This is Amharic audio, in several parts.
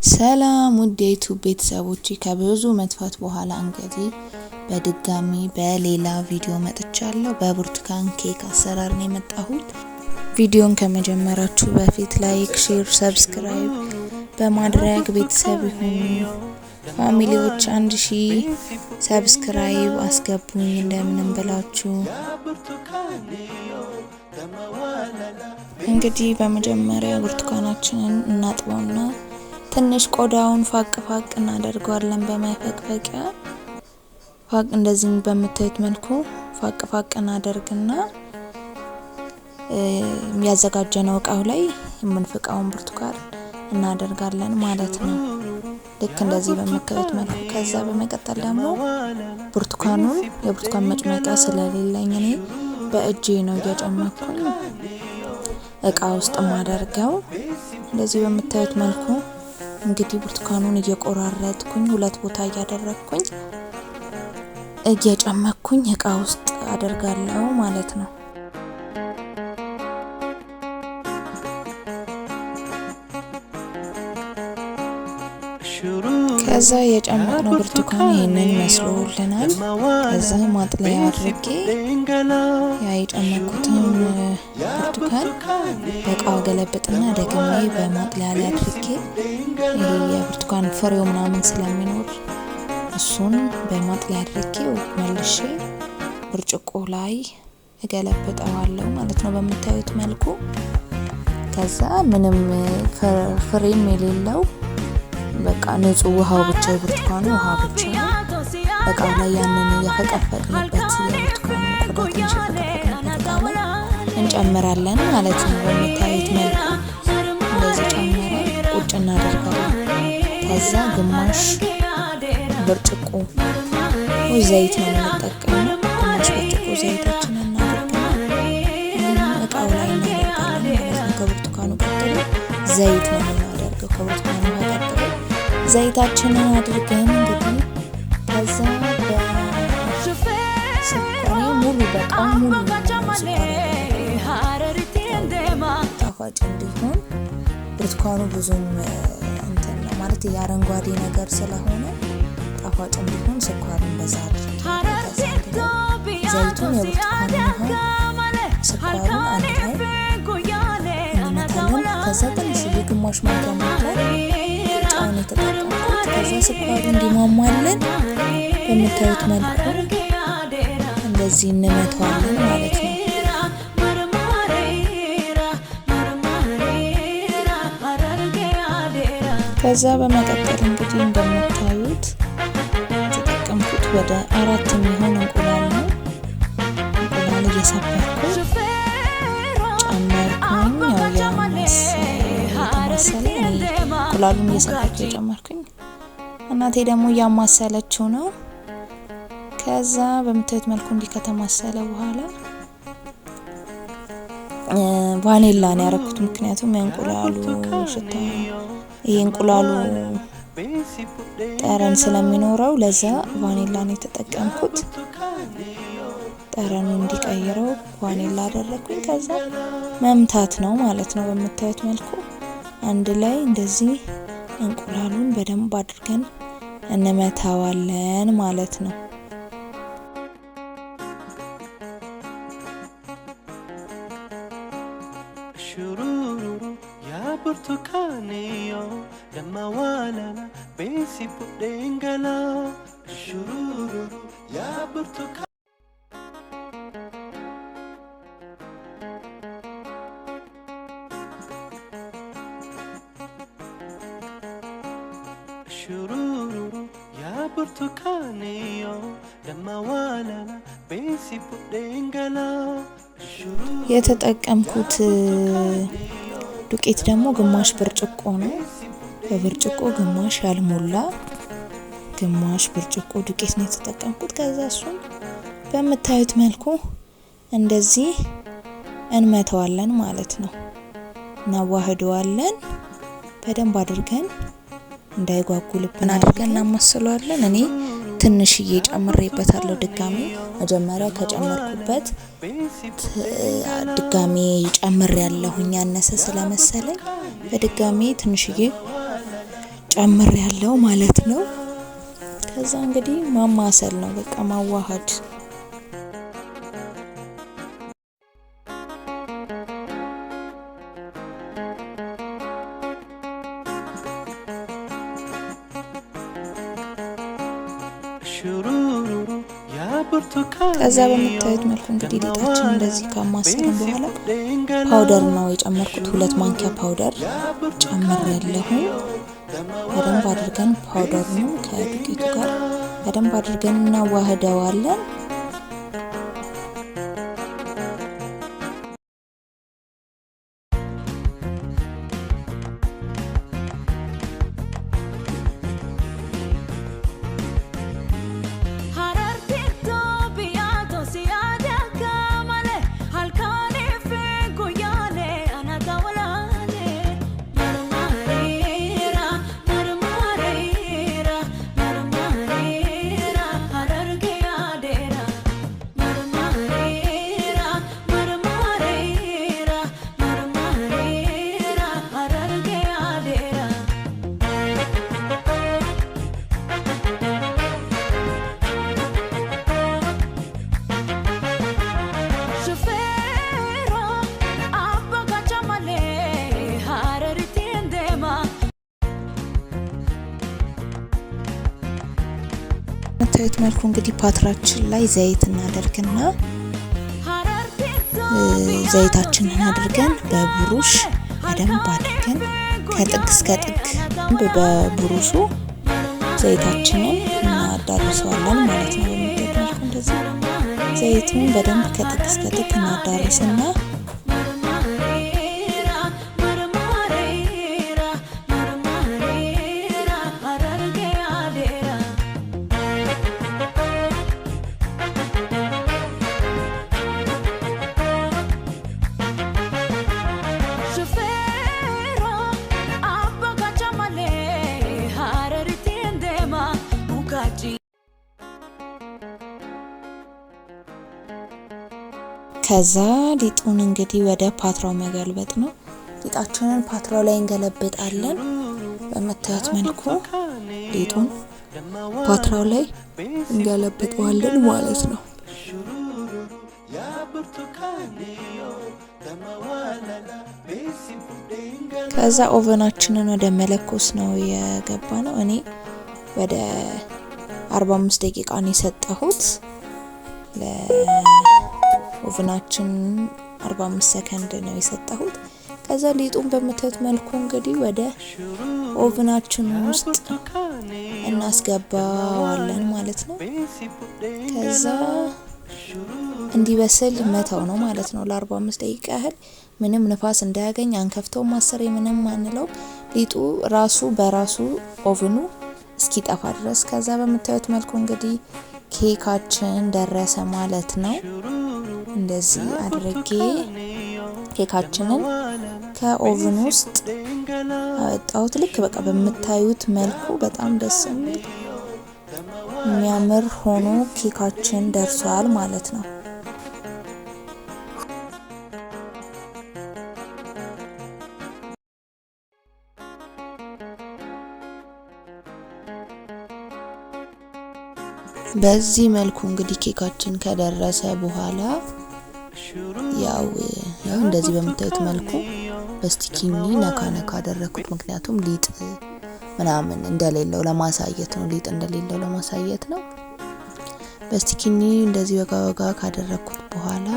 ሰላም ውድ የዩቲዩብ ቤተሰቦቼ ከብዙ መጥፋት በኋላ እንግዲህ በድጋሚ በሌላ ቪዲዮ መጥቻለሁ። በብርቱካን ኬክ አሰራር ነው የመጣሁት። ቪዲዮን ከመጀመራችሁ በፊት ላይክ፣ ሼር፣ ሰብስክራይብ በማድረግ ቤተሰብ ይሁኑ። ፋሚሊዎች 1000 ሰብስክራይብ አስገቡኝ እንደምንም ብላችሁ። እንግዲህ በመጀመሪያ ብርቱካናችንን እናጥበውና ትንሽ ቆዳውን ፋቅ እናደርገዋለን በመፈቅፈቂያ። እንደዚህ በምታዩት መልኩ ፋቅ እናደርግና የሚያዘጋጀነው እቃው ላይ የምንፈቃውን ብርቱካን እናደርጋለን ማለት ነው። ልክ እንደዚህ በምታዩት መልኩ። ከዛ በመቀጠል ደግሞ የብርቱካን መጭመቂያ ስለሌለኝ እኔ በእጄ ነው እየጨመኩኝ እቃ ውስጥ ማደርገው። እንደዚህ በምታዩት መልኩ እንግዲህ ብርቱካኑን እየቆራረጥኩኝ ሁለት ቦታ እያደረግኩኝ እየጨመኩኝ እቃ ውስጥ አደርጋለሁ ማለት ነው። ከዛ የጨመቅነው ብርቱካን ይሄንን መስሎልናል። ከዛ ማጥለያ አድርጌ የጨመኩትን ብርቱካን በቃው ገለብጥና ደግሜ በማጥለያ ላይ አድርጌ ይሄ የብርቱካን ፍሬው ምናምን ስለሚኖር እሱን በማጥለያ አድርጌ መልሼ ብርጭቆ ላይ እገለብጠዋለሁ ማለት ነው በምታዩት መልኩ። ከዛ ምንም ፍሬም የሌለው በቃ ንጹህ ውሃው ብቻ የብርቱካኑ ውሃ ብቻ በቃ ላይ ያንን የፈቀፈቅንበት የብርቱካኑ ቆዳ ትንሽ የፈቀፈቅንበት እቃ ላይ እንጨምራለን ማለት ነው። በምታዩት መልኩ እንደዚህ ጨምረን ቁጭ እናደርጋለን። ከዛ ግማሽ ብርጭቆ ዘይት ነው የምንጠቀመው። ግማሽ ብርጭቆ ዘይታችንን እናደርግና እቃው ላይ እናደርጋለን ማለት ነው። ከብርቱካኑ ቀጥሎ ዘይት ነው የምናደርገው። ከብርቱካኑ ቀጥሎ ዘይታችንን አድርገን እንግዲህ ከዛ በስኳር ሙሉ በቃው ሙሉ ጣፋጭ እንዲሆን ብርቱካኑ ብዙም እንትን ነው ማለት የአረንጓዴ ነገር ስለሆነ ጣፋጭ እንዲሆን ስኳሩን በዛ ዘይቱን የብርቱካኑን ውሃ ስኳሩን አንድ ላይ እንመታለን። ከዛ ትንሽ የግማሽ ማንኪያ ጫውን የተጠቀምኩት። ከዛ ስኳሩ እንዲሟሟልን በምታዩት መልኩ እንደዚህ እንመታዋለን ማለት ነው። ከዛ በመቀጠል እንግዲህ እንደምታዩት የተጠቀምኩት ወደ 4 የሚሆን እንቁላል ነው። እንቁላል እየሰበርኩኝ ጨመርኩኝ። ያው የተማሰለ እንቁላሉን እየሰበርኩ የጨመርኩኝ፣ እናቴ ደግሞ እያማሰለችው ነው። ከዛ በምታዩት መልኩ እንዲህ ከተማሰለ በኋላ ቫኒላ ነው ያደረኩት። ምክንያቱም የእንቁላሉ ሽታ ይሄ እንቁላሉ ጠረን ስለሚኖረው ለዛ ቫኒላ ነው የተጠቀምኩት። ጠረኑ እንዲቀይረው ቫኒላ አደረኩኝ። ከዛ መምታት ነው ማለት ነው። በምታዩት መልኩ አንድ ላይ እንደዚህ እንቁላሉን በደንብ አድርገን እንመታዋለን ማለት ነው። Burtukanio lama walala besi pudengala shururu ya burtukan shururu ya burtukanio lama walala besi pudengala የተጠቀምኩት ዱቄት ደግሞ ግማሽ ብርጭቆ ነው። በብርጭቆ ግማሽ ያልሞላ ግማሽ ብርጭቆ ዱቄት ነው የተጠቀምኩት። ከዛ እሱን በምታዩት መልኩ እንደዚህ እንመታዋለን ማለት ነው። እናዋህደዋለን በደንብ አድርገን እንዳይጓጉልብን አድርገን እናማስለዋለን። እኔ ትንሽዬ ጨምሬበታለሁ ድጋሚ መጀመሪያ ከጨመርኩበት ድጋሚ ጨምሬ ያለሁኝ ያነሰ ስለመሰለኝ በድጋሚ ትንሽዬ ጨምር ያለው ማለት ነው። ከዛ እንግዲህ ማማሰል ነው በቃ ማዋሃድ። ከዛ በምታዩት መልኩ እንግዲህ ሊጣችን እንደዚህ ካማሰልን በኋላ ፓውደር ነው የጨመርኩት። 2 ማንኪያ ፓውደር ጨምሬያለሁ። በደንብ አድርገን ፓውደሩን ከዱቄቱ ጋር በደንብ አድርገን እናዋህደዋለን። በምታዩት መልኩ እንግዲህ ፓትራችን ላይ ዘይት እናደርግና ዘይታችንን አድርገን በብሩሽ በደንብ አድርገን ከጥግ እስከ ጥግ በብሩሹ ዘይታችንን እናዳርሰዋለን ማለት ነው። በምታዩት መልኩ እንደዚህ ዘይቱን በደንብ ከጥግ እስከ ጥግ እናዳርስና ከዛ ሊጡን እንግዲህ ወደ ፓትራው መገልበጥ ነው። ሊጣችንን ፓትራው ላይ እንገለብጣለን። በምታዩት መልኩ ሊጡን ፓትራው ላይ እንገለብጠዋለን ማለት ነው። ከዛ ኦቨናችንን ወደ መለኮስ ነው የገባ ነው። እኔ ወደ 45 ደቂቃ ነው የሰጠሁት። ኦቨናችን 45 ሰከንድ ነው የሰጠሁት። ከዛ ሊጡን በምታዩት መልኩ እንግዲህ ወደ ኦቨናችን ውስጥ እናስገባዋለን ማለት ነው። ከዛ እንዲበስል መተው ነው ማለት ነው ለ45 ደቂቃ ያህል። ምንም ንፋስ እንዳያገኝ አንከፍተው ማሰሬ ምንም አንለው። ሊጡ ራሱ በራሱ ኦቨኑ እስኪጠፋ ድረስ። ከዛ በምታዩት መልኩ እንግዲህ ኬካችን ደረሰ ማለት ነው። እንደዚህ አድርጌ ኬካችንን ከኦቨን ውስጥ አወጣሁት። ልክ በቃ በምታዩት መልኩ በጣም ደስ የሚል የሚያምር ሆኖ ኬካችን ደርሷል ማለት ነው። በዚህ መልኩ እንግዲህ ኬካችን ከደረሰ በኋላ ያው እንደዚህ በምታዩት መልኩ በስቲኪኒ ነካ ነካ አደረኩት። ምክንያቱም ሊጥ ምናምን እንደሌለው ለማሳየት ነው። ሊጥ እንደሌለው ለማሳየት ነው። በስቲኪኒ እንደዚህ ወጋ ወጋ ካደረኩት በኋላ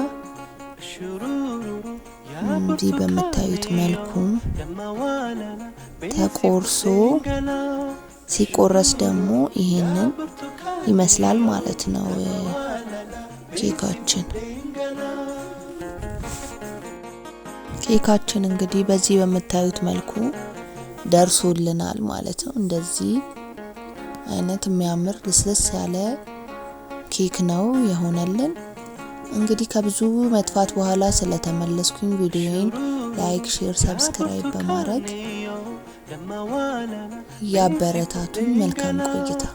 እንዲህ በምታዩት መልኩ ተቆርሶ ሲቆረስ ደግሞ ይሄንን ይመስላል ማለት ነው ኬካችን እንግዲህ በዚህ በምታዩት መልኩ ደርሶልናል ማለት ነው። እንደዚህ አይነት የሚያምር ልስልስ ያለ ኬክ ነው የሆነልን። እንግዲህ ከብዙ መጥፋት በኋላ ስለተመለስኩኝ ቪዲዮዬን ላይክ፣ ሼር፣ ሰብስክራይብ በማድረግ ያበረታቱኝ። መልካም ቆይታ።